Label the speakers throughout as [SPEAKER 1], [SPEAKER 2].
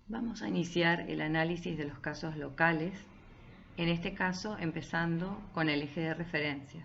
[SPEAKER 1] Vamos a iniciar el análisis de los casos locales, en este caso empezando con el eje de referencias.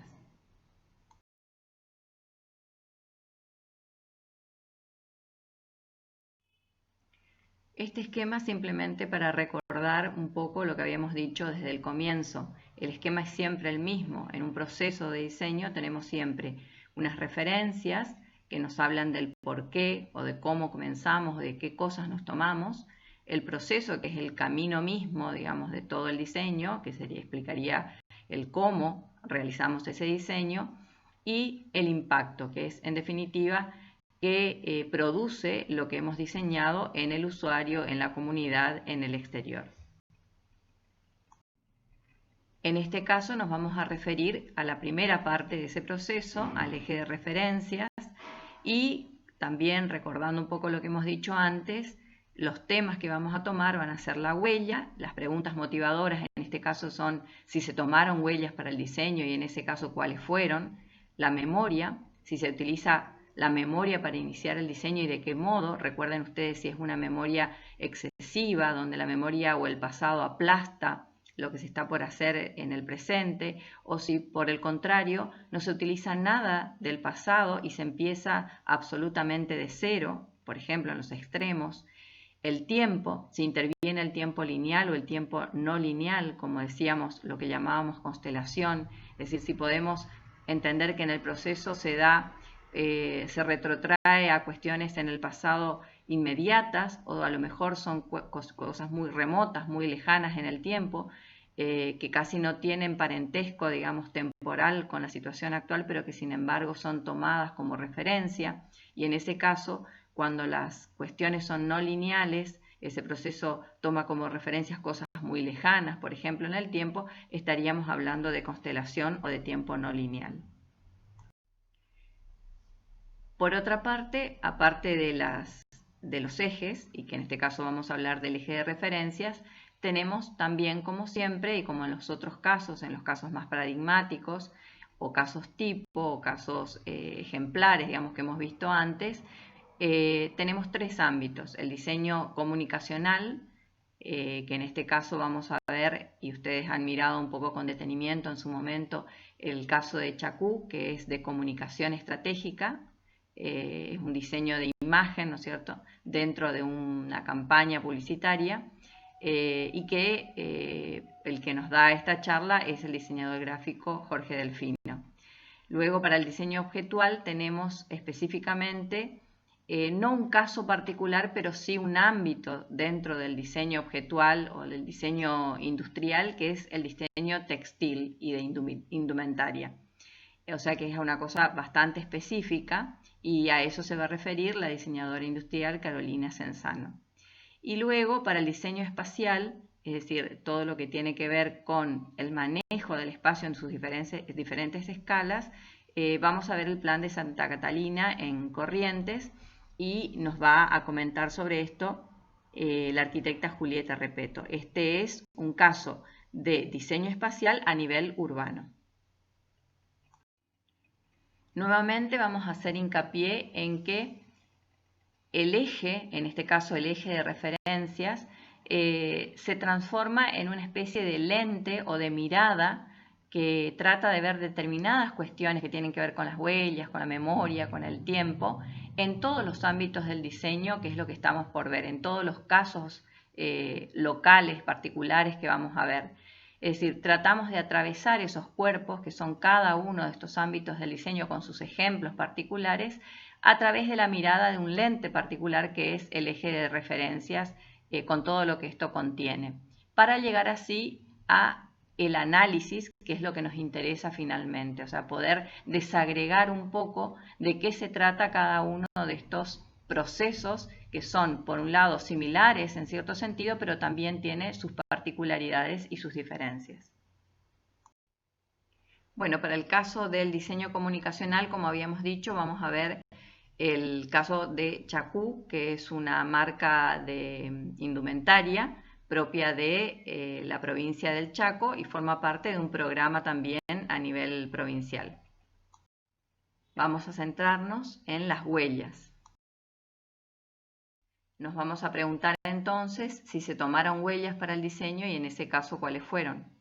[SPEAKER 1] Este esquema simplemente para recordar un poco lo que habíamos dicho desde el comienzo. El esquema es siempre el mismo. En un proceso de diseño tenemos siempre unas referencias que nos hablan del por qué o de cómo comenzamos, de qué cosas nos tomamos. El proceso, que es el camino mismo, digamos, de todo el diseño, que explicaría el cómo realizamos ese diseño. Y el impacto, que es, en definitiva, que produce lo que hemos diseñado en el usuario, en la comunidad, en el exterior. En este caso nos vamos a referir a la primera parte de ese proceso, al eje de referencias, y también recordando un poco lo que hemos dicho antes, los temas que vamos a tomar van a ser la huella, las preguntas motivadoras en este caso son si se tomaron huellas para el diseño y en ese caso cuáles fueron, la memoria, si se utiliza la memoria para iniciar el diseño y de qué modo. Recuerden ustedes si es una memoria excesiva, donde la memoria o el pasado aplasta lo que se está por hacer en el presente, o si por el contrario no se utiliza nada del pasado y se empieza absolutamente de cero, por ejemplo en los extremos. El tiempo, si interviene el tiempo lineal o el tiempo no lineal, como decíamos, lo que llamábamos constelación, es decir, si podemos entender que en el proceso se retrotrae a cuestiones en el pasado inmediatas o a lo mejor son cosas muy remotas, muy lejanas en el tiempo, que casi no tienen parentesco, digamos, temporal con la situación actual, pero que sin embargo son tomadas como referencia. Y en ese caso, cuando las cuestiones son no lineales, ese proceso toma como referencias cosas muy lejanas, por ejemplo, en el tiempo, estaríamos hablando de constelación o de tiempo no lineal. Por otra parte, aparte de los ejes, y que en este caso vamos a hablar del eje de referencias, tenemos también, como siempre, y como en los otros casos, en los casos más paradigmáticos, o casos tipo, o casos ejemplares, digamos, que hemos visto antes, tenemos tres ámbitos. El diseño comunicacional, que en este caso vamos a ver, y ustedes han mirado un poco con detenimiento en su momento, el caso de Chacú, que es de comunicación estratégica, es un diseño de imagen, ¿no es cierto?, dentro de una campaña publicitaria, y que el que nos da esta charla es el diseñador gráfico Jorge Delfino. Luego, para el diseño objetual tenemos específicamente no un caso particular, pero sí un ámbito dentro del diseño objetual o del diseño industrial, que es el diseño textil y de indumentaria. O sea que es una cosa bastante específica y a eso se va a referir la diseñadora industrial Carolina Senzano. Y luego, para el diseño espacial, es decir, todo lo que tiene que ver con el manejo del espacio en sus diferentes escalas, vamos a ver el plan de Santa Catalina en Corrientes y nos va a comentar sobre esto la arquitecta Julieta Repeto. Este es un caso de diseño espacial a nivel urbano. Nuevamente vamos a hacer hincapié en que el eje, en este caso el eje de referencias, se transforma en una especie de lente o de mirada que trata de ver determinadas cuestiones que tienen que ver con las huellas, con la memoria, con el tiempo, en todos los ámbitos del diseño, que es lo que estamos por ver, en todos los casos locales, particulares que vamos a ver. Es decir, tratamos de atravesar esos cuerpos, que son cada uno de estos ámbitos del diseño con sus ejemplos particulares, a través de la mirada de un lente particular que es el eje de referencias, con todo lo que esto contiene, para llegar así a el análisis, que es lo que nos interesa finalmente, o sea, poder desagregar un poco de qué se trata cada uno de estos procesos que son, por un lado, similares en cierto sentido, pero también tiene sus particularidades y sus diferencias. Bueno, para el caso del diseño comunicacional, como habíamos dicho, vamos a ver el caso de Chacú, que es una marca de indumentaria propia de la provincia del Chaco y forma parte de un programa también a nivel provincial. Vamos a centrarnos en las huellas. Nos vamos a preguntar entonces si se tomaron huellas para el diseño y en ese caso cuáles fueron.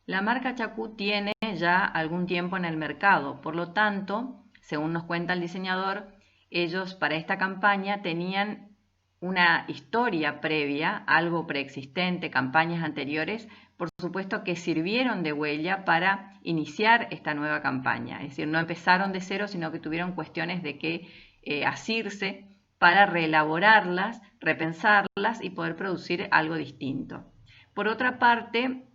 [SPEAKER 1] La marca Chacú tiene ya algún tiempo en el mercado, por lo tanto, según nos cuenta el diseñador, ellos para esta campaña tenían una historia previa, algo preexistente, campañas anteriores, por supuesto que sirvieron de huella para iniciar esta nueva campaña. Es decir, no empezaron de cero, sino que tuvieron cuestiones de qué asirse para reelaborarlas, repensarlas y poder producir algo distinto. Por otra parte,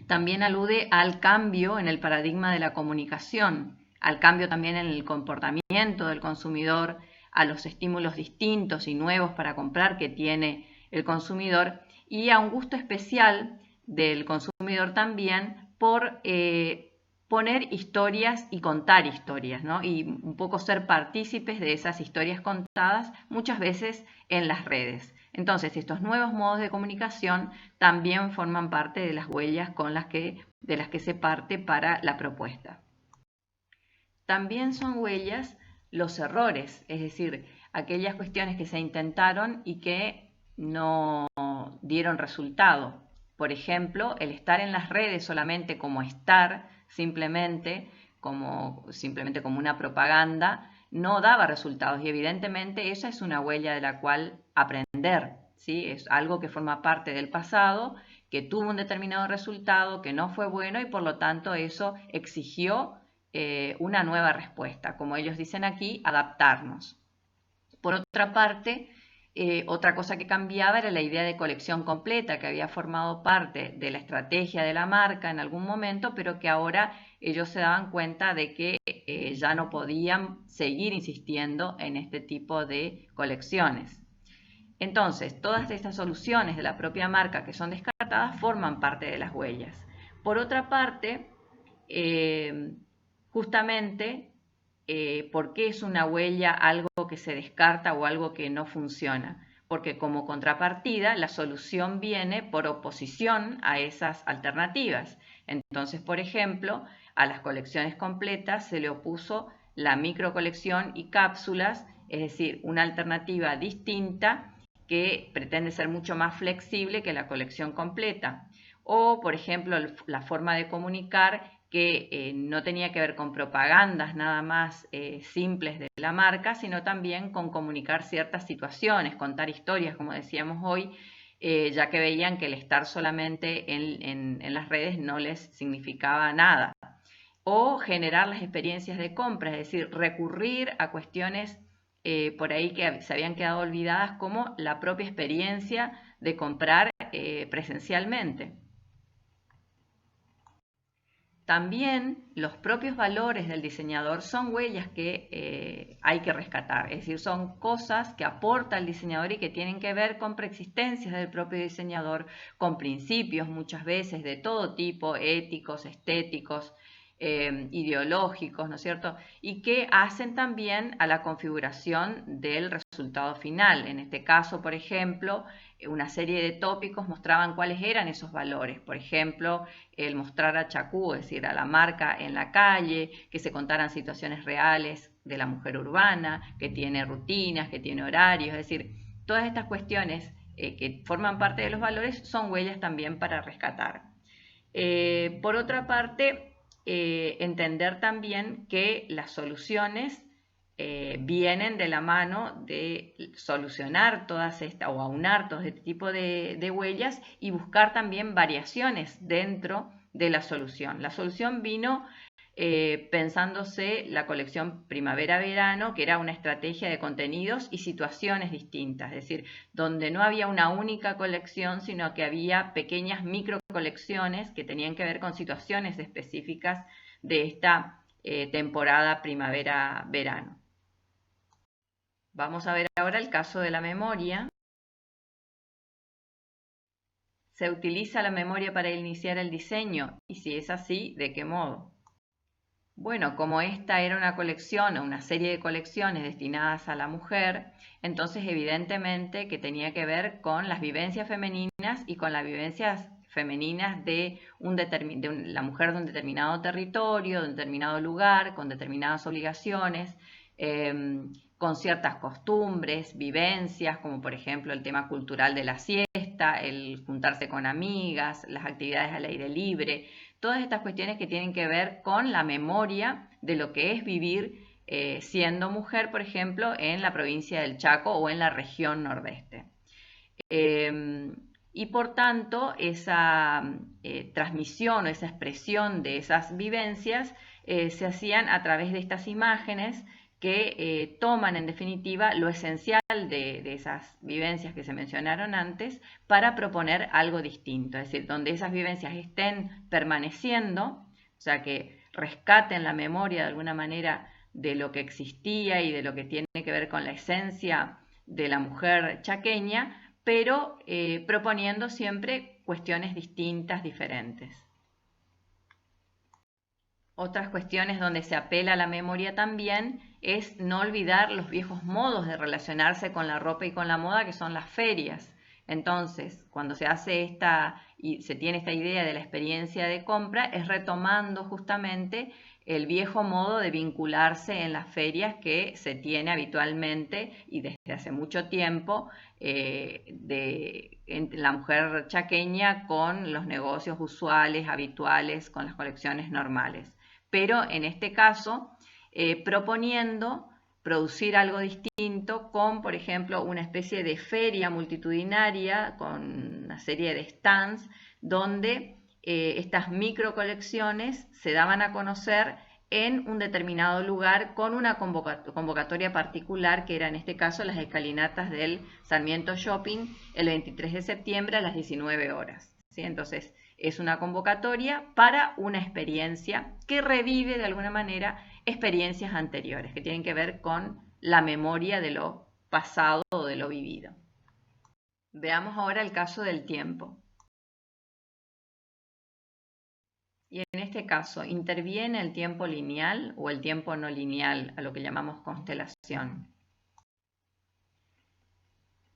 [SPEAKER 1] también alude al cambio en el paradigma de la comunicación, al cambio también en el comportamiento del consumidor, a los estímulos distintos y nuevos para comprar que tiene el consumidor y a un gusto especial del consumidor también por poner historias y contar historias, ¿no? Y un poco ser partícipes de esas historias contadas muchas veces en las redes. Entonces, estos nuevos modos de comunicación también forman parte de las huellas de las que se parte para la propuesta. También son huellas los errores, es decir, aquellas cuestiones que se intentaron y que no dieron resultado. Por ejemplo, el estar en las redes solamente como estar, simplemente como una propaganda, no daba resultados y evidentemente esa es una huella de la cual aprender, ¿sí? Es algo que forma parte del pasado, que tuvo un determinado resultado, que no fue bueno y por lo tanto eso exigió una nueva respuesta, como ellos dicen aquí, adaptarnos. Por otra parte, otra cosa que cambiaba era la idea de colección completa, que había formado parte de la estrategia de la marca en algún momento, pero que ahora ellos se daban cuenta de que ya no podían seguir insistiendo en este tipo de colecciones. Entonces, todas estas soluciones de la propia marca que son descartadas forman parte de las huellas. Por otra parte, justamente, ¿por qué es una huella algo que se descarta o algo que no funciona? Porque como contrapartida, la solución viene por oposición a esas alternativas. Entonces, por ejemplo, a las colecciones completas se le opuso la microcolección y cápsulas, es decir, una alternativa distinta que pretende ser mucho más flexible que la colección completa. O, por ejemplo, la forma de comunicar que no tenía que ver con propagandas nada más simples de la marca, sino también con comunicar ciertas situaciones, contar historias, como decíamos hoy, ya que veían que el estar solamente en las redes no les significaba nada. O generar las experiencias de compra, es decir, recurrir a cuestiones por ahí que se habían quedado olvidadas, como la propia experiencia de comprar presencialmente. También los propios valores del diseñador son huellas que hay que rescatar, es decir, son cosas que aporta el diseñador y que tienen que ver con preexistencias del propio diseñador, con principios muchas veces de todo tipo, éticos, estéticos, ideológicos, ¿no es cierto? Y que hacen también a la configuración del resultado final. En este caso, por ejemplo, una serie de tópicos mostraban cuáles eran esos valores. Por ejemplo, el mostrar a Chacú, es decir, a la marca en la calle, que se contaran situaciones reales de la mujer urbana, que tiene rutinas, que tiene horarios, es decir, todas estas cuestiones que forman parte de los valores son huellas también para rescatar. Por otra parte, entender también que las soluciones vienen de la mano de solucionar todas estas o aunar todo este tipo de huellas y buscar también variaciones dentro de la solución. La solución vino pensándose la colección primavera-verano, que era una estrategia de contenidos y situaciones distintas, es decir, donde no había una única colección, sino que había pequeñas microcolecciones que tenían que ver con situaciones específicas de esta temporada primavera-verano. Vamos a ver ahora el caso de la memoria. ¿Se utiliza la memoria para iniciar el diseño? Y si es así, ¿de qué modo? Bueno, como esta era una colección o una serie de colecciones destinadas a la mujer, entonces evidentemente que tenía que ver con las vivencias femeninas y con las vivencias femeninas de la mujer de un determinado territorio, de un determinado lugar, con determinadas obligaciones, con ciertas costumbres, vivencias, como por ejemplo el tema cultural de la siesta, el juntarse con amigas, las actividades al aire libre, todas estas cuestiones que tienen que ver con la memoria de lo que es vivir siendo mujer, por ejemplo, en la provincia del Chaco o en la región nordeste. Y por tanto, esa transmisión o esa expresión de esas vivencias se hacían a través de estas imágenes que toman en definitiva lo esencial de esas vivencias que se mencionaron antes para proponer algo distinto, es decir, donde esas vivencias estén permaneciendo, o sea, que rescaten la memoria de alguna manera de lo que existía y de lo que tiene que ver con la esencia de la mujer chaqueña, pero proponiendo siempre cuestiones distintas, diferentes. Otras cuestiones donde se apela a la memoria también es no olvidar los viejos modos de relacionarse con la ropa y con la moda, que son las ferias. Entonces, cuando se hace y se tiene esta idea de la experiencia de compra, es retomando justamente el viejo modo de vincularse en las ferias que se tiene habitualmente y desde hace mucho tiempo entre la mujer chaqueña con los negocios usuales, habituales, con las colecciones normales. Pero en este caso, proponiendo producir algo distinto con, por ejemplo, una especie de feria multitudinaria con una serie de stands donde estas micro colecciones se daban a conocer en un determinado lugar con una convocatoria particular, que era en este caso las escalinatas del Sarmiento Shopping el 23 de septiembre a las 19 horas. ¿Sí? Entonces, es una convocatoria para una experiencia que revive de alguna manera experiencias anteriores, que tienen que ver con la memoria de lo pasado o de lo vivido. Veamos ahora el caso del tiempo. Y en este caso, ¿interviene el tiempo lineal o el tiempo no lineal, a lo que llamamos constelación?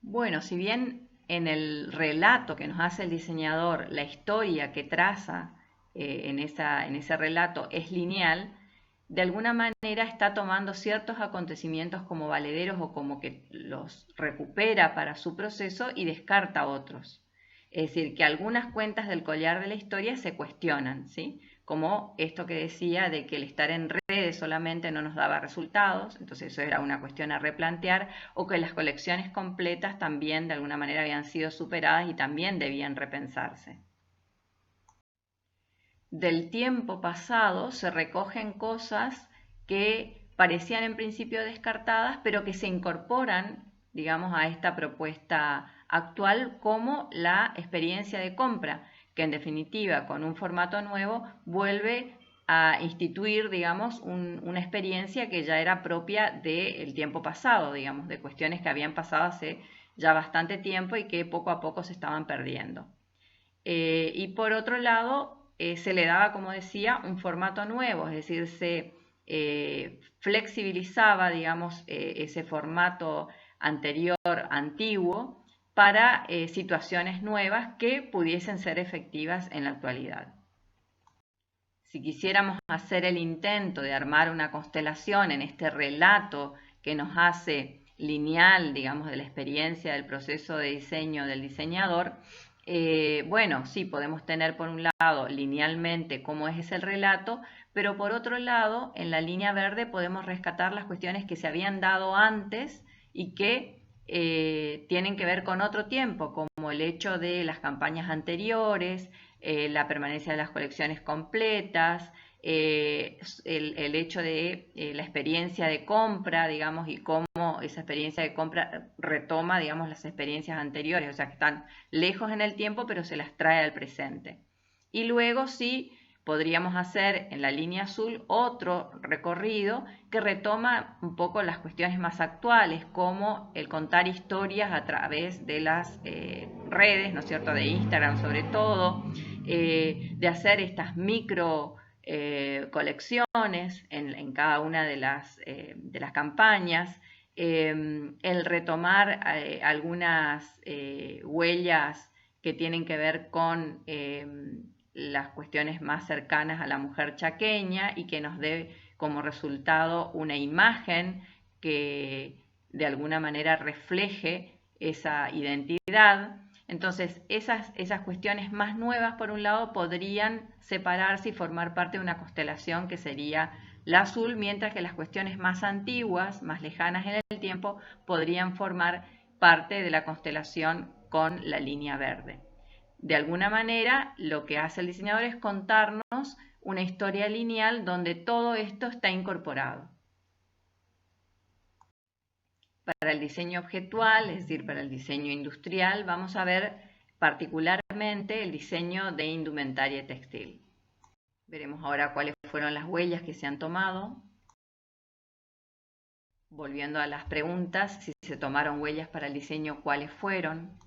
[SPEAKER 1] Bueno, si bien en el relato que nos hace el diseñador, la historia que traza en ese relato es lineal, de alguna manera está tomando ciertos acontecimientos como valederos o como que los recupera para su proceso y descarta otros. Es decir, que algunas cuentas del collar de la historia se cuestionan, ¿sí? Como esto que decía de que el estar en redes solamente no nos daba resultados, entonces eso era una cuestión a replantear, o que las colecciones completas también de alguna manera habían sido superadas y también debían repensarse. Del tiempo pasado se recogen cosas que parecían en principio descartadas, pero que se incorporan, digamos, a esta propuesta actual como la experiencia de compra, que en definitiva con un formato nuevo vuelve a instituir, digamos, una experiencia que ya era propia del tiempo pasado, digamos, de cuestiones que habían pasado hace ya bastante tiempo y que poco a poco se estaban perdiendo. Y por otro lado, se le daba, como decía, un formato nuevo, es decir, se flexibilizaba, digamos, ese formato anterior, antiguo, para situaciones nuevas que pudiesen ser efectivas en la actualidad. Si quisiéramos hacer el intento de armar una constelación en este relato que nos hace lineal, digamos, de la experiencia del proceso de diseño del diseñador, bueno, sí, podemos tener por un lado linealmente cómo es ese relato, pero por otro lado, en la línea verde podemos rescatar las cuestiones que se habían dado antes y que tienen que ver con otro tiempo, como el hecho de las campañas anteriores, la permanencia de las colecciones completas, el hecho de la experiencia de compra, digamos, y cómo esa experiencia de compra retoma, digamos, las experiencias anteriores, o sea, que están lejos en el tiempo, pero se las trae al presente. Y luego sí podríamos hacer en la línea azul otro recorrido que retoma un poco las cuestiones más actuales, como el contar historias a través de las redes, ¿no es cierto?, de Instagram sobre todo, de hacer estas micro colecciones en cada una de las campañas, el retomar algunas huellas que tienen que ver con las cuestiones más cercanas a la mujer chaqueña y que nos dé como resultado una imagen que de alguna manera refleje esa identidad. Entonces, esas cuestiones más nuevas, por un lado, podrían separarse y formar parte de una constelación que sería la azul, mientras que las cuestiones más antiguas, más lejanas en el tiempo, podrían formar parte de la constelación con la línea verde. De alguna manera, lo que hace el diseñador es contarnos una historia lineal donde todo esto está incorporado. Para el diseño objetual, es decir, para el diseño industrial, vamos a ver particularmente el diseño de indumentaria textil. Veremos ahora cuáles fueron las huellas que se han tomado. Volviendo a las preguntas, si se tomaron huellas para el diseño, ¿cuáles fueron?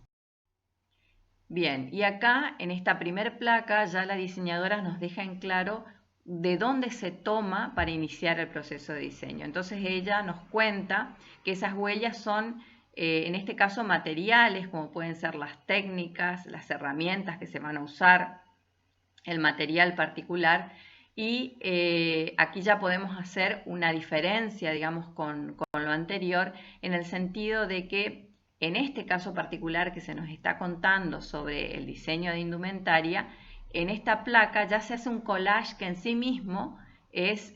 [SPEAKER 1] Bien, y acá en esta primer placa ya la diseñadora nos deja en claro de dónde se toma para iniciar el proceso de diseño. Entonces ella nos cuenta que esas huellas son, en este caso, materiales, como pueden ser las técnicas, las herramientas que se van a usar, el material particular, y aquí ya podemos hacer una diferencia, digamos, con lo anterior, en el sentido de que en este caso particular que se nos está contando sobre el diseño de indumentaria, en esta placa ya se hace un collage que en sí mismo es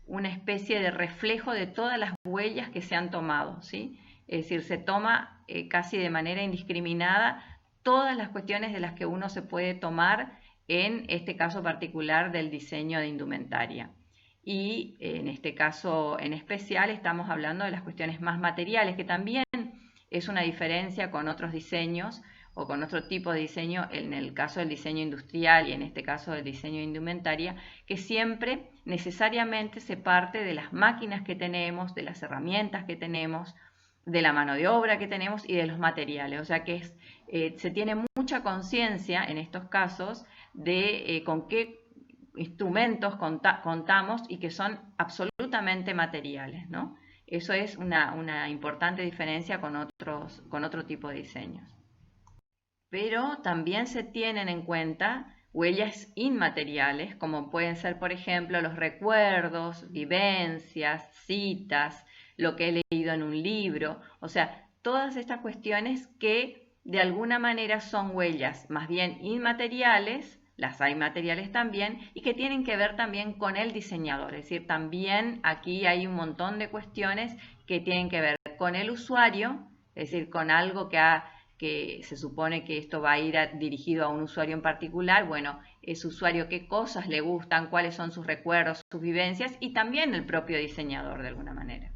[SPEAKER 1] una especie de reflejo de todas las huellas que se han tomado, ¿sí? Es decir, se toma casi de manera indiscriminada todas las cuestiones de las que uno se puede tomar en este caso particular del diseño de indumentaria. Y en este caso en especial estamos hablando de las cuestiones más materiales, que también es una diferencia con otros diseños o con otro tipo de diseño, en el caso del diseño industrial y en este caso del diseño de indumentaria, que siempre necesariamente se parte de las máquinas que tenemos, de las herramientas que tenemos, de la mano de obra que tenemos y de los materiales. O sea que se tiene mucha conciencia en estos casos de con qué instrumentos contamos y que son absolutamente materiales, ¿no? Eso es una importante diferencia con otro tipo de diseños. Pero también se tienen en cuenta huellas inmateriales, como pueden ser, por ejemplo, los recuerdos, vivencias, citas, lo que he leído en un libro, o sea, todas estas cuestiones que de alguna manera son huellas más bien inmateriales, las hay materiales también, y que tienen que ver también con el diseñador, es decir, también aquí hay un montón de cuestiones que tienen que ver con el usuario, es decir, con algo que se supone que esto va a ir dirigido a un usuario en particular, bueno, ese usuario qué cosas le gustan, cuáles son sus recuerdos, sus vivencias y también el propio diseñador de alguna manera.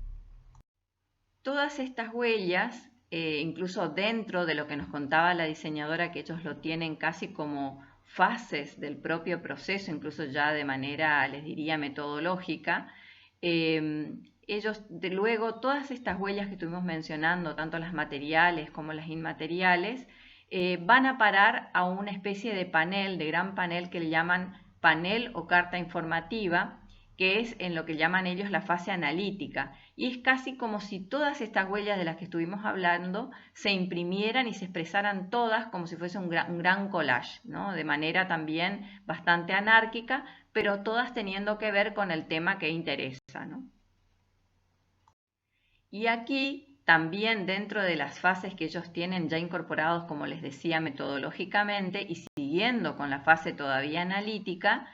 [SPEAKER 1] Todas estas huellas, incluso dentro de lo que nos contaba la diseñadora, que ellos lo tienen casi como fases del propio proceso, incluso ya de manera, les diría, metodológica, ellos luego todas estas huellas que estuvimos mencionando, tanto las materiales como las inmateriales, van a parar a una especie de panel, de gran panel que le llaman panel o carta informativa, que es en lo que llaman ellos la fase analítica. Y es casi como si todas estas huellas de las que estuvimos hablando se imprimieran y se expresaran todas como si fuese un gran collage, ¿no? De manera también bastante anárquica, pero todas teniendo que ver con el tema que interesa, ¿no? Y aquí también dentro de las fases que ellos tienen ya incorporados, como les decía, metodológicamente y siguiendo con la fase todavía analítica,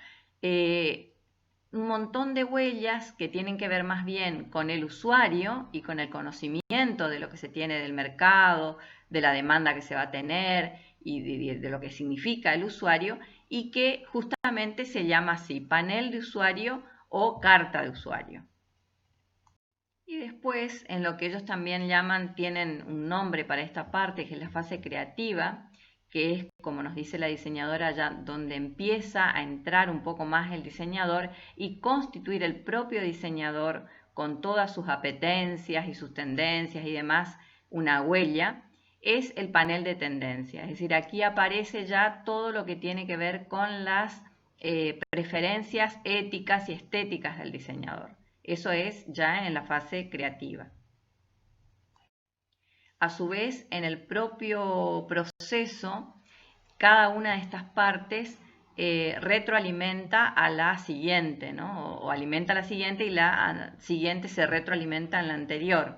[SPEAKER 1] un montón de huellas que tienen que ver más bien con el usuario y con el conocimiento de lo que se tiene del mercado, de la demanda que se va a tener y de lo que significa el usuario, y que justamente se llama así, panel de usuario o carta de usuario. Y después, en lo que ellos también llaman, tienen un nombre para esta parte, que es la fase creativa, que es, como nos dice la diseñadora, ya donde empieza a entrar un poco más el diseñador y constituir el propio diseñador con todas sus apetencias y sus tendencias y demás, una huella, es el panel de tendencias. Es decir, aquí aparece ya todo lo que tiene que ver con las preferencias éticas y estéticas del diseñador. Eso es ya en la fase creativa. A su vez, en el propio proceso, cada una de estas partes retroalimenta a la siguiente, ¿no? O alimenta a la siguiente y la siguiente se retroalimenta en la anterior.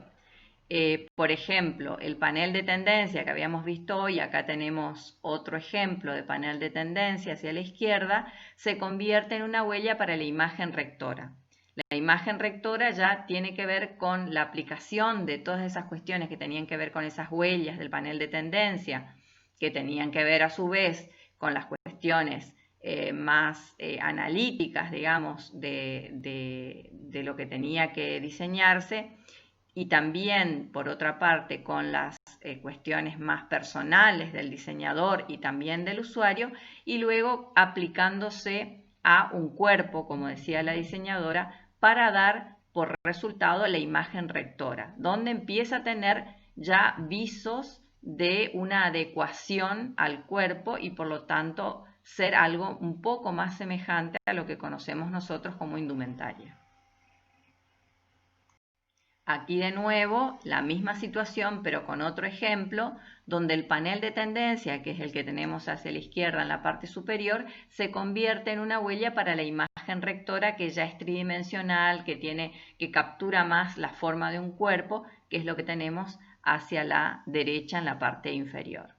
[SPEAKER 1] Por ejemplo, el panel de tendencia que habíamos visto hoy, acá tenemos otro ejemplo de panel de tendencia hacia la izquierda, se convierte en una huella para la imagen rectora. La imagen rectora ya tiene que ver con la aplicación de todas esas cuestiones que tenían que ver con esas huellas del panel de tendencia, que tenían que ver a su vez con las cuestiones más analíticas, digamos, de lo que tenía que diseñarse, y también, por otra parte, con las cuestiones más personales del diseñador y también del usuario, y luego aplicándose a un cuerpo, como decía la diseñadora, para dar por resultado la imagen rectora, donde empieza a tener ya visos de una adecuación al cuerpo y por lo tanto ser algo un poco más semejante a lo que conocemos nosotros como indumentaria. Aquí de nuevo la misma situación, pero con otro ejemplo, donde el panel de tendencia, que es el que tenemos hacia la izquierda en la parte superior, se convierte en una huella para la imagen rectora, que ya es tridimensional, que captura más la forma de un cuerpo, que es lo que tenemos hacia la derecha en la parte inferior.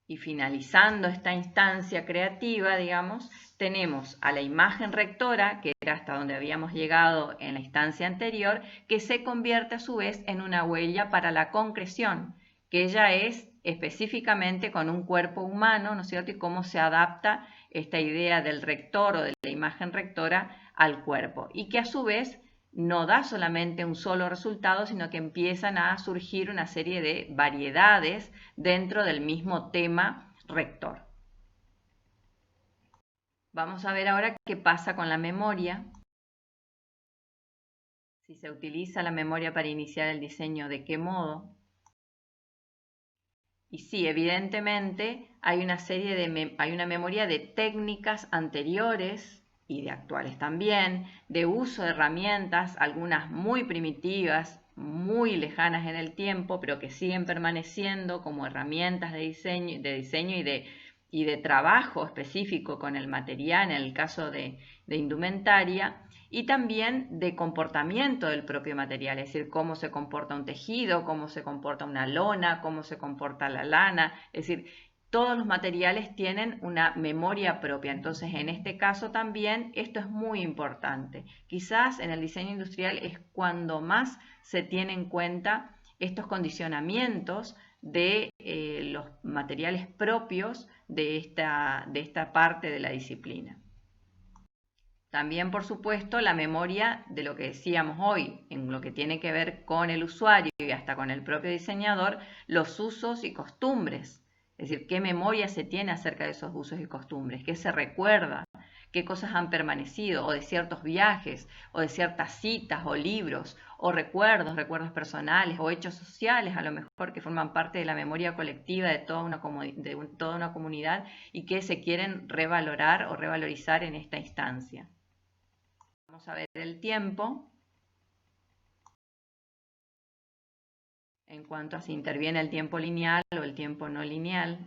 [SPEAKER 1] Y finalizando esta instancia creativa, digamos, tenemos a la imagen rectora, que era hasta donde habíamos llegado en la instancia anterior, que se convierte a su vez en una huella para la concreción, que ella es específicamente con un cuerpo humano, ¿no es cierto? Y cómo se adapta esta idea del rector o de la imagen rectora al cuerpo. Y que a su vez no da solamente un solo resultado, sino que empiezan a surgir una serie de variedades dentro del mismo tema rector. Vamos a ver ahora qué pasa con la memoria. Si se utiliza la memoria para iniciar el diseño, ¿de qué modo? Y sí, evidentemente hay una memoria de técnicas anteriores y de actuales también, de uso de herramientas, algunas muy primitivas, muy lejanas en el tiempo, pero que siguen permaneciendo como herramientas de diseño y de trabajo específico con el material, en el caso de indumentaria, y también de comportamiento del propio material, es decir, cómo se comporta un tejido, cómo se comporta una lona, cómo se comporta la lana, es decir, todos los materiales tienen una memoria propia. Entonces, en este caso también esto es muy importante. Quizás en el diseño industrial es cuando más se tiene en cuenta estos condicionamientos de los materiales propios de esta parte de la disciplina. También, por supuesto, la memoria de lo que decíamos hoy, en lo que tiene que ver con el usuario y hasta con el propio diseñador, los usos y costumbres. Es decir, qué memoria se tiene acerca de esos usos y costumbres, qué se recuerda, qué cosas han permanecido, o de ciertos viajes, o de ciertas citas, o libros, o recuerdos personales, o hechos sociales, a lo mejor que forman parte de la memoria colectiva de toda una comunidad y que se quieren revalorar o revalorizar en esta instancia. Vamos a ver el tiempo. En cuanto a si interviene el tiempo lineal o el tiempo no lineal.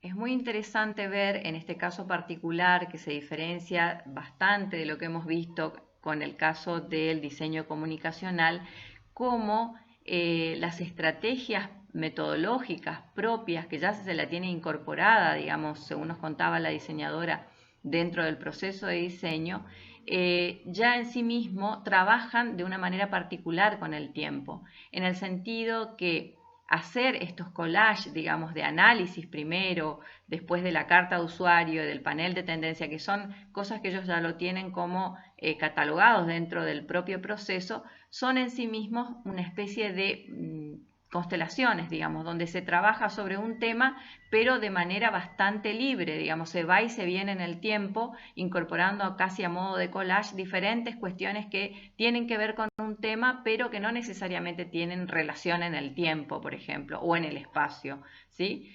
[SPEAKER 1] Es muy interesante ver en este caso particular que se diferencia bastante de lo que hemos visto con el caso del diseño comunicacional, cómo las estrategias metodológicas propias que ya se la tiene incorporada, digamos, según nos contaba la diseñadora, dentro del proceso de diseño, ya en sí mismo trabajan de una manera particular con el tiempo, en el sentido que hacer estos collages, digamos, de análisis primero, después de la carta de usuario, del panel de tendencia, que son cosas que ellos ya lo tienen como catalogados dentro del propio proceso, son en sí mismos una especie de constelaciones, digamos, donde se trabaja sobre un tema, pero de manera bastante libre, digamos, se va y se viene en el tiempo, incorporando casi a modo de collage diferentes cuestiones que tienen que ver con un tema, pero que no necesariamente tienen relación en el tiempo, por ejemplo, o en el espacio, ¿sí?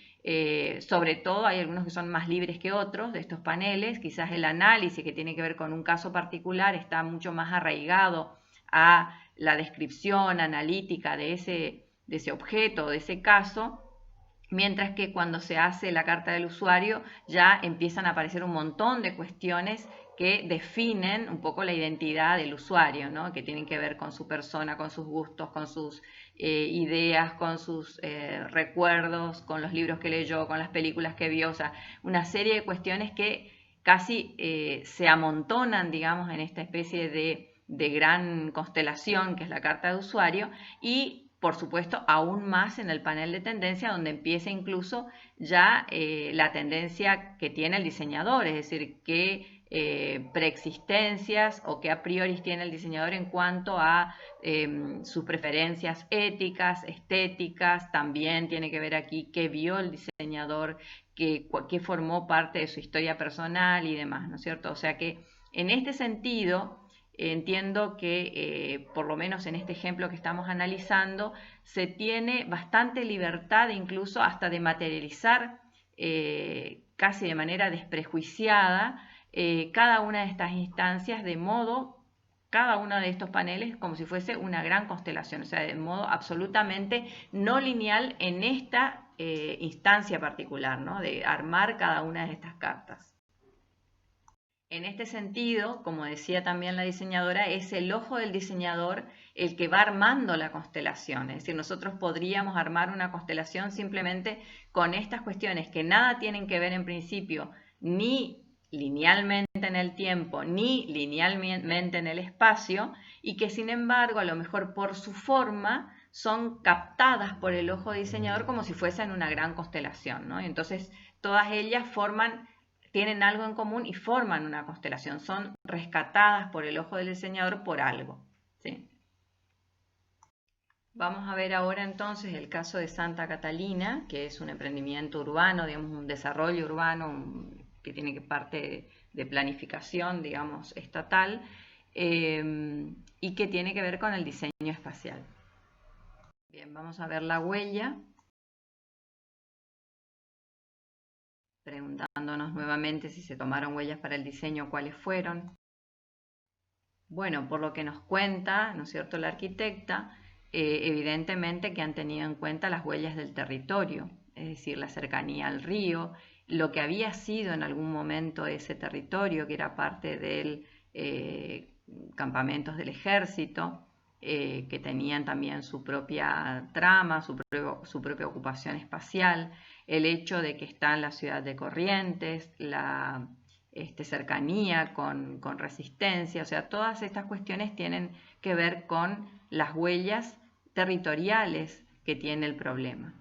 [SPEAKER 1] Sobre todo hay algunos que son más libres que otros de estos paneles, quizás el análisis que tiene que ver con un caso particular está mucho más arraigado a la descripción analítica de ese objeto, de ese caso, Mientras que cuando se hace la carta del usuario ya empiezan a aparecer un montón de cuestiones que definen un poco la identidad del usuario, ¿no? Que tienen que ver con su persona, con sus gustos, con sus ideas, con sus recuerdos, con los libros que leyó, con las películas que vio, o sea, una serie de cuestiones que casi se amontonan, digamos, en esta especie de gran constelación que es la carta de usuario, y por supuesto aún más en el panel de tendencia, donde empieza incluso ya la tendencia que tiene el diseñador, es decir, qué preexistencias o qué a priori tiene el diseñador en cuanto a sus preferencias éticas, estéticas. También tiene que ver aquí qué vio el diseñador, qué formó parte de su historia personal y demás, ¿no es cierto? O sea que en este sentido entiendo que por lo menos en este ejemplo que estamos analizando se tiene bastante libertad incluso hasta de materializar casi de manera desprejuiciada cada una de estas instancias, de modo cada uno de estos paneles como si fuese una gran constelación, o sea, de modo absolutamente no lineal en esta instancia particular, ¿no? De armar cada una de estas cartas. En este sentido, como decía también la diseñadora, es el ojo del diseñador el que va armando la constelación. Es decir, nosotros podríamos armar una constelación simplemente con estas cuestiones que nada tienen que ver en principio ni linealmente en el tiempo ni linealmente en el espacio, y que sin embargo a lo mejor por su forma son captadas por el ojo diseñador como si fuesen una gran constelación, ¿no? Y entonces todas ellas tienen algo en común y forman una constelación, son rescatadas por el ojo del diseñador por algo, ¿sí? Vamos a ver ahora entonces el caso de Santa Catalina, que es un emprendimiento urbano, digamos un desarrollo urbano que tiene que parte de planificación, digamos, estatal, y que tiene que ver con el diseño espacial. Bien, vamos a ver la huella, preguntándonos nuevamente si se tomaron huellas para el diseño, cuáles fueron. Bueno, por lo que nos cuenta, ¿no es cierto?, la arquitecta, evidentemente que han tenido en cuenta las huellas del territorio, es decir, la cercanía al río, lo que había sido en algún momento ese territorio, que era parte de campamentos del ejército, que tenían también su propia trama, su propia ocupación espacial, el hecho de que está en la ciudad de Corrientes, la cercanía con Resistencia, o sea, todas estas cuestiones tienen que ver con las huellas territoriales que tiene el problema.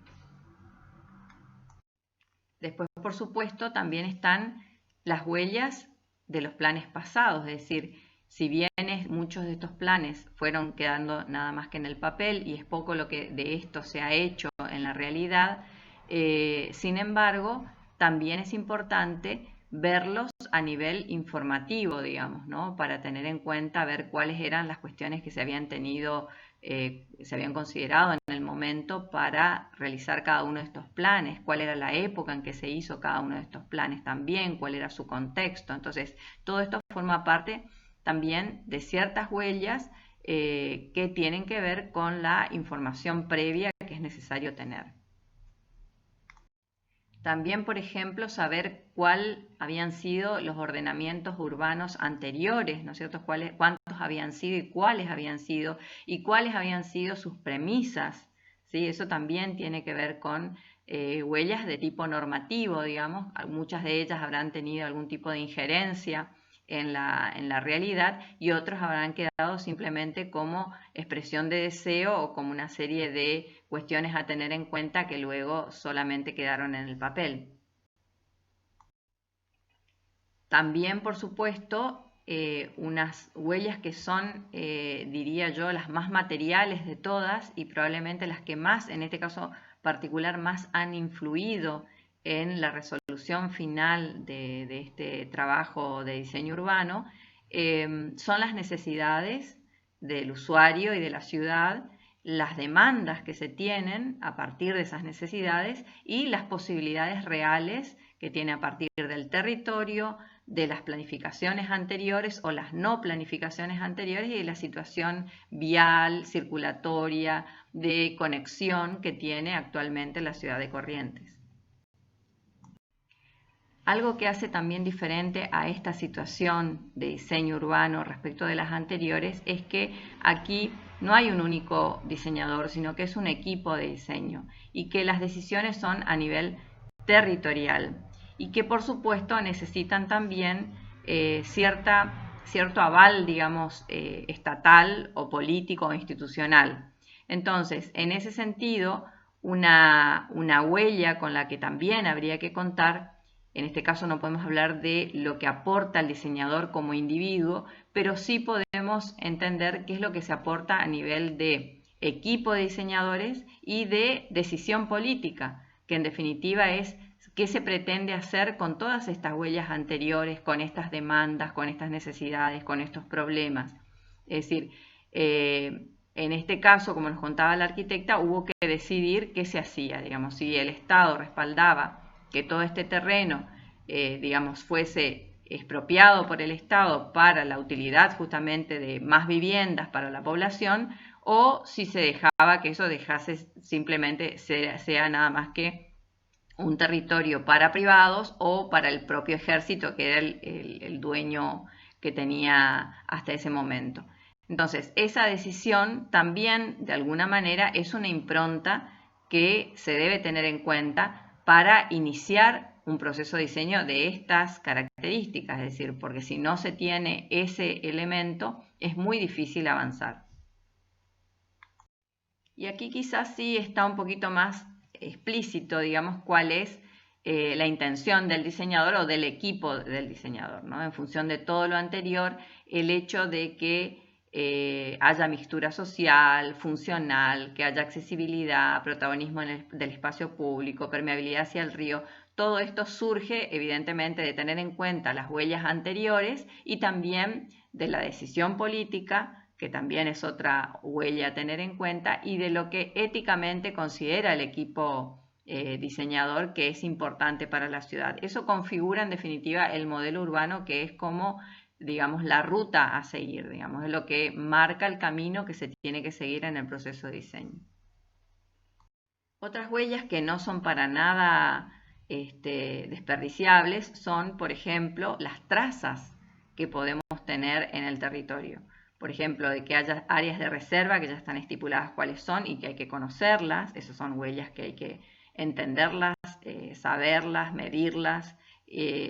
[SPEAKER 1] Después, por supuesto, también están las huellas de los planes pasados, es decir, si bien muchos de estos planes fueron quedando nada más que en el papel y es poco lo que de esto se ha hecho en la realidad, sin embargo, también es importante verlos a nivel informativo, digamos, ¿no? Para tener en cuenta, ver cuáles eran las cuestiones que se habían considerado en el momento para realizar cada uno de estos planes, cuál era la época en que se hizo cada uno de estos planes también, cuál era su contexto. Entonces, todo esto forma parte también de ciertas huellas que tienen que ver con la información previa que es necesario tener. También, por ejemplo, saber cuál habían sido los ordenamientos urbanos anteriores, ¿no es cierto? Cuántos habían sido y cuáles habían sido sus premisas, ¿sí? Eso también tiene que ver con huellas de tipo normativo, digamos. Muchas de ellas habrán tenido algún tipo de injerencia en la realidad y otros habrán quedado simplemente como expresión de deseo o como una serie de cuestiones a tener en cuenta que luego solamente quedaron en el papel. También, por supuesto, unas huellas que son, diría yo, las más materiales de todas y probablemente las que más, en este caso particular, más han influido en la resolución final de este trabajo de diseño urbano, son las necesidades del usuario y de la ciudad, las demandas que se tienen a partir de esas necesidades y las posibilidades reales que tiene a partir del territorio, de las planificaciones anteriores o las no planificaciones anteriores y de la situación vial, circulatoria, de conexión que tiene actualmente la ciudad de Corrientes. Algo que hace también diferente a esta situación de diseño urbano respecto de las anteriores es que aquí no hay un único diseñador, sino que es un equipo de diseño y que las decisiones son a nivel territorial y que por supuesto necesitan también cierto aval, digamos, estatal o político o institucional. Entonces, en ese sentido, una huella con la que también habría que contar. En este caso no podemos hablar de lo que aporta el diseñador como individuo, pero sí podemos entender qué es lo que se aporta a nivel de equipo de diseñadores y de decisión política, que en definitiva es qué se pretende hacer con todas estas huellas anteriores, con estas demandas, con estas necesidades, con estos problemas. Es decir, en este caso, como nos contaba la arquitecta, hubo que decidir qué se hacía, digamos, si el Estado respaldaba que todo este terreno, digamos, fuese expropiado por el Estado para la utilidad justamente de más viviendas para la población, o si se dejaba que eso dejase simplemente sea nada más que un territorio para privados o para el propio ejército, que era el dueño que tenía hasta ese momento. Entonces, esa decisión también, de alguna manera, es una impronta que se debe tener en cuenta para iniciar un proceso de diseño de estas características, es decir, porque si no se tiene ese elemento, es muy difícil avanzar. Y aquí quizás sí está un poquito más explícito, digamos, cuál es la intención del diseñador o del equipo del diseñador, ¿no? En función de todo lo anterior, el hecho de que haya mixtura social, funcional, que haya accesibilidad, protagonismo del espacio público, permeabilidad hacia el río. Todo esto surge evidentemente de tener en cuenta las huellas anteriores y también de la decisión política, que también es otra huella a tener en cuenta, y de lo que éticamente considera el equipo diseñador que es importante para la ciudad. Eso configura en definitiva el modelo urbano, que es como, digamos, la ruta a seguir, digamos, es lo que marca el camino que se tiene que seguir en el proceso de diseño. Otras huellas que no son para nada desperdiciables son, por ejemplo, las trazas que podemos tener en el territorio. Por ejemplo, de que haya áreas de reserva que ya están estipuladas cuáles son y que hay que conocerlas. Esas son huellas que hay que entenderlas, saberlas, medirlas,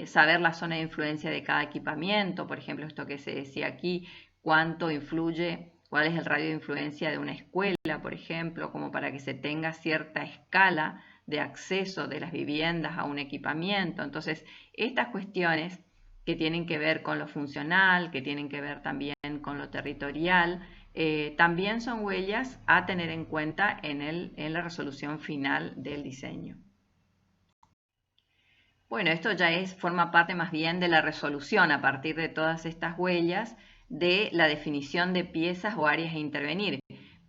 [SPEAKER 1] saber la zona de influencia de cada equipamiento. Por ejemplo, esto que se decía aquí, cuánto influye, cuál es el radio de influencia de una escuela, por ejemplo, como para que se tenga cierta escala de acceso de las viviendas a un equipamiento. Entonces, estas cuestiones que tienen que ver con lo funcional, que tienen que ver también con lo territorial, también son huellas a tener en cuenta en la resolución final del diseño. Bueno, esto ya forma parte más bien de la resolución a partir de todas estas huellas de la definición de piezas o áreas a intervenir.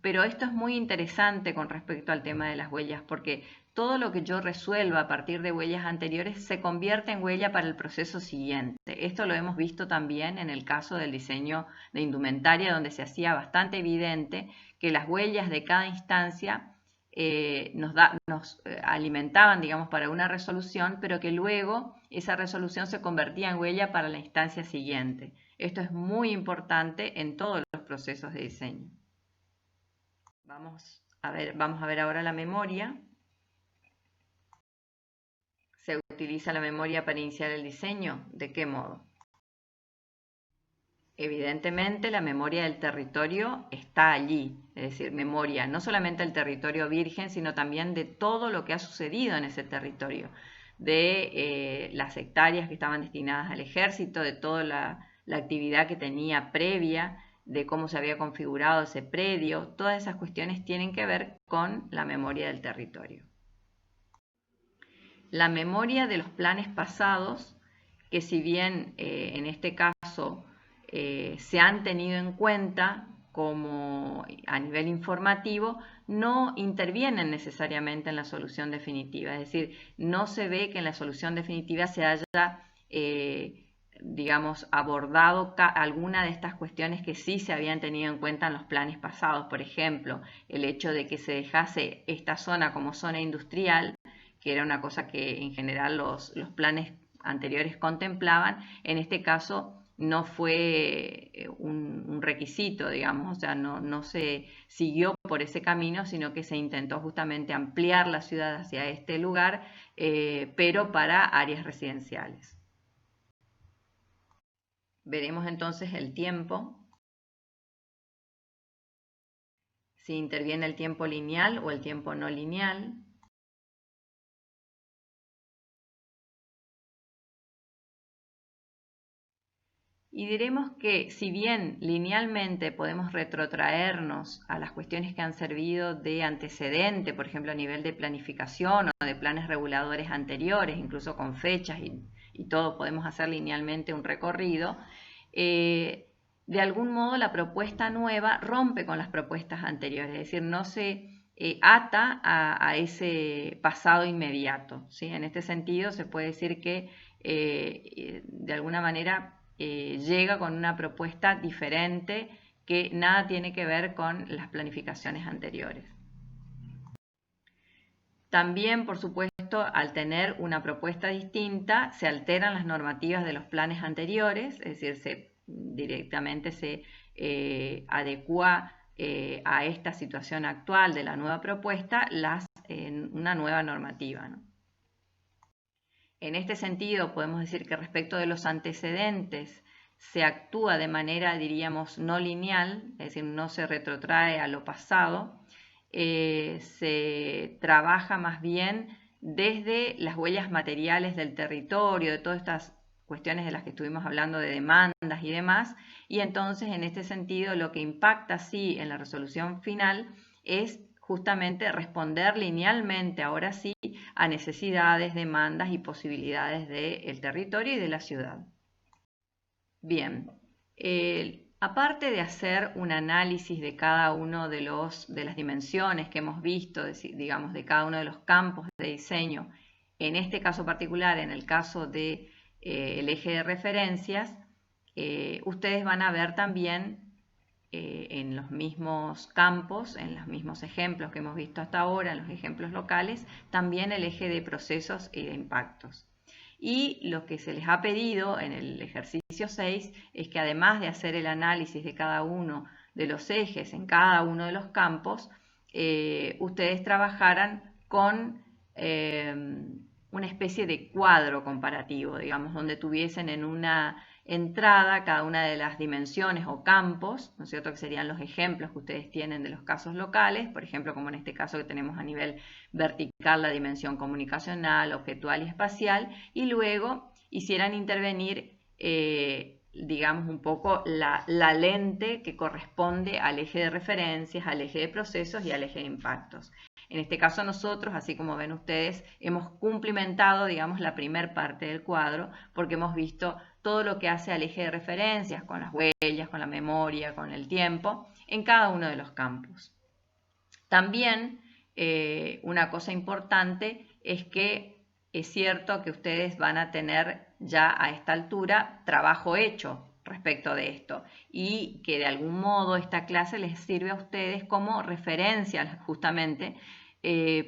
[SPEAKER 1] Pero esto es muy interesante con respecto al tema de las huellas, porque todo lo que yo resuelva a partir de huellas anteriores se convierte en huella para el proceso siguiente. Esto lo hemos visto también en el caso del diseño de indumentaria, donde se hacía bastante evidente que las huellas de cada instancia nos alimentaban, digamos, para una resolución, pero que luego esa resolución se convertía en huella para la instancia siguiente. Esto es muy importante en todos los procesos de diseño. Vamos a ver ahora la memoria. ¿Se utiliza la memoria para iniciar el diseño? ¿De qué modo? Evidentemente la memoria del territorio está allí, es decir, memoria no solamente del territorio virgen, sino también de todo lo que ha sucedido en ese territorio, de las hectáreas que estaban destinadas al ejército, de toda la actividad que tenía previa, de cómo se había configurado ese predio. Todas esas cuestiones tienen que ver con la memoria del territorio. La memoria de los planes pasados, que si bien en este caso se han tenido en cuenta como a nivel informativo, no intervienen necesariamente en la solución definitiva. Es decir, no se ve que en la solución definitiva se haya digamos, abordado alguna de estas cuestiones que sí se habían tenido en cuenta en los planes pasados. Por ejemplo, el hecho de que se dejase esta zona como zona industrial, que era una cosa que en general los planes anteriores contemplaban. En este caso no fue un requisito, digamos, o sea, no se siguió por ese camino, sino que se intentó justamente ampliar la ciudad hacia este lugar, pero para áreas residenciales. Veremos entonces el tiempo, si interviene el tiempo lineal o el tiempo no lineal. Y diremos que si bien linealmente podemos retrotraernos a las cuestiones que han servido de antecedente, por ejemplo a nivel de planificación o de planes reguladores anteriores, incluso con fechas y todo, podemos hacer linealmente un recorrido, de algún modo la propuesta nueva rompe con las propuestas anteriores, es decir, no se ata a ese pasado inmediato, ¿sí? En este sentido se puede decir que de alguna manera llega con una propuesta diferente que nada tiene que ver con las planificaciones anteriores. También, por supuesto, al tener una propuesta distinta, se alteran las normativas de los planes anteriores, es decir, directamente se adecua a esta situación actual de la nueva propuesta una nueva normativa, ¿no? En este sentido, podemos decir que respecto de los antecedentes se actúa de manera, diríamos, no lineal, es decir, no se retrotrae a lo pasado, se trabaja más bien desde las huellas materiales del territorio, de todas estas cuestiones de las que estuvimos hablando de demandas y demás, y entonces en este sentido lo que impacta sí en la resolución final es justamente responder linealmente, ahora sí, a necesidades, demandas y posibilidades del territorio y de la ciudad. Bien, aparte de hacer un análisis de cada uno de las dimensiones que hemos visto, digamos, de cada uno de los campos de diseño, en este caso particular, en el caso del eje de referencias, ustedes van a ver también en los mismos campos, en los mismos ejemplos que hemos visto hasta ahora, en los ejemplos locales, también el eje de procesos y de impactos. Y lo que se les ha pedido en el ejercicio 6 es que además de hacer el análisis de cada uno de los ejes en cada uno de los campos, ustedes trabajaran con una especie de cuadro comparativo, digamos, donde tuviesen en una entrada cada una de las dimensiones o campos, ¿no es cierto?, que serían los ejemplos que ustedes tienen de los casos locales, por ejemplo, como en este caso que tenemos a nivel vertical la dimensión comunicacional, objetual y espacial, y luego hicieran intervenir, digamos, un poco la lente que corresponde al eje de referencias, al eje de procesos y al eje de impactos. En este caso nosotros, así como ven ustedes, hemos cumplimentado, digamos, la primer parte del cuadro porque hemos visto todo lo que hace al eje de referencias, con las huellas, con la memoria, con el tiempo, en cada uno de los campos. También una cosa importante es que es cierto que ustedes van a tener ya a esta altura trabajo hecho respecto de esto y que de algún modo esta clase les sirve a ustedes como referencia justamente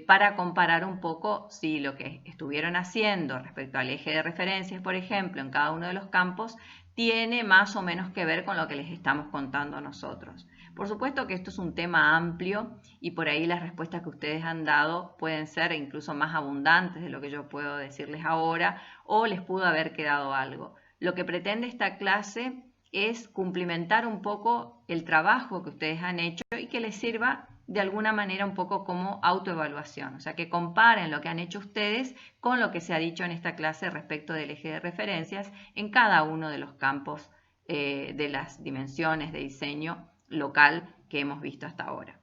[SPEAKER 1] para comparar un poco si lo que estuvieron haciendo respecto al eje de referencias, por ejemplo, en cada uno de los campos, tiene más o menos que ver con lo que les estamos contando nosotros. Por supuesto que esto es un tema amplio y por ahí las respuestas que ustedes han dado pueden ser incluso más abundantes de lo que yo puedo decirles ahora o les pudo haber quedado algo. Lo que pretende esta clase es cumplimentar un poco el trabajo que ustedes han hecho y que les sirva de alguna manera un poco como autoevaluación, o sea, que comparen lo que han hecho ustedes con lo que se ha dicho en esta clase respecto del eje de referencias en cada uno de los campos de las dimensiones de diseño local que hemos visto hasta ahora.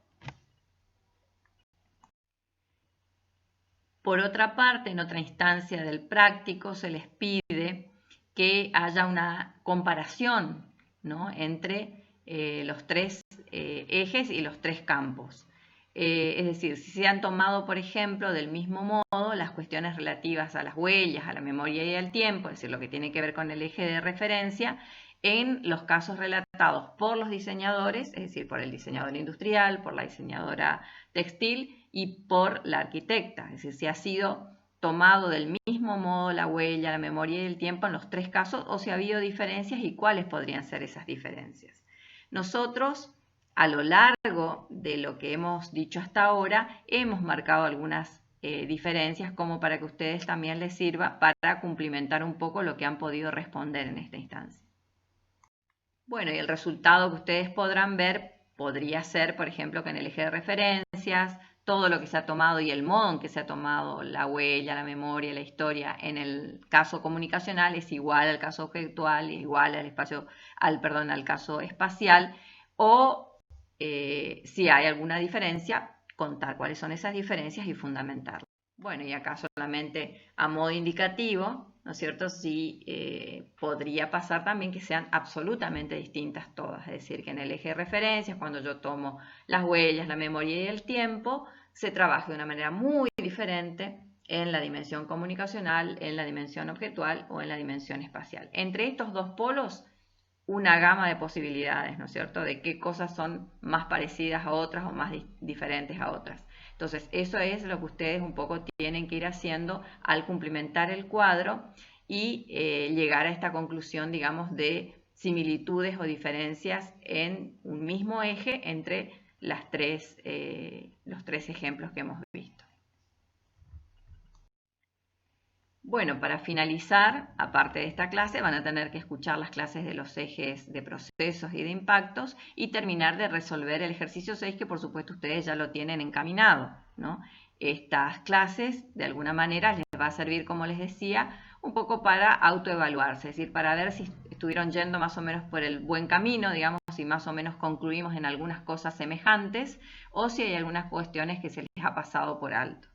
[SPEAKER 1] Por otra parte, en otra instancia del práctico se les pide que haya una comparación, ¿no?, entre los tres ejes y los tres campos. Es decir, si se han tomado, por ejemplo, del mismo modo las cuestiones relativas a las huellas, a la memoria y al tiempo, es decir, lo que tiene que ver con el eje de referencia, en los casos relatados por los diseñadores, es decir, por el diseñador industrial, por la diseñadora textil y por la arquitecta. Es decir, si ha sido tomado del mismo modo la huella, la memoria y el tiempo en los tres casos, o si ha habido diferencias y cuáles podrían ser esas diferencias. Nosotros, a lo largo de lo que hemos dicho hasta ahora, hemos marcado algunas diferencias como para que a ustedes también les sirva para cumplimentar un poco lo que han podido responder en esta instancia. Bueno, y el resultado que ustedes podrán ver podría ser, por ejemplo, que en el eje de referencias, todo lo que se ha tomado y el modo en que se ha tomado la huella, la memoria, la historia en el caso comunicacional es igual al caso objetual, igual al caso espacial, o si hay alguna diferencia, contar cuáles son esas diferencias y fundamentarlas. Bueno, y acá solamente a modo indicativo, ¿no es cierto? Sí, podría pasar también que sean absolutamente distintas todas, es decir, que en el eje de referencias, cuando yo tomo las huellas, la memoria y el tiempo, se trabaje de una manera muy diferente en la dimensión comunicacional, en la dimensión objetual o en la dimensión espacial. Entre estos dos polos, una gama de posibilidades, ¿no es cierto?, de qué cosas son más parecidas a otras o más diferentes a otras. Entonces, eso es lo que ustedes un poco tienen que ir haciendo al cumplimentar el cuadro y llegar a esta conclusión, digamos, de similitudes o diferencias en un mismo eje entre los tres ejemplos que hemos visto. Bueno, para finalizar, aparte de esta clase, van a tener que escuchar las clases de los ejes de procesos y de impactos y terminar de resolver el ejercicio 6, que por supuesto ustedes ya lo tienen encaminado, ¿no? Estas clases, de alguna manera, les va a servir, como les decía, un poco para autoevaluarse, es decir, para ver si estuvieron yendo más o menos por el buen camino, digamos, si más o menos concluimos en algunas cosas semejantes o si hay algunas cuestiones que se les ha pasado por alto.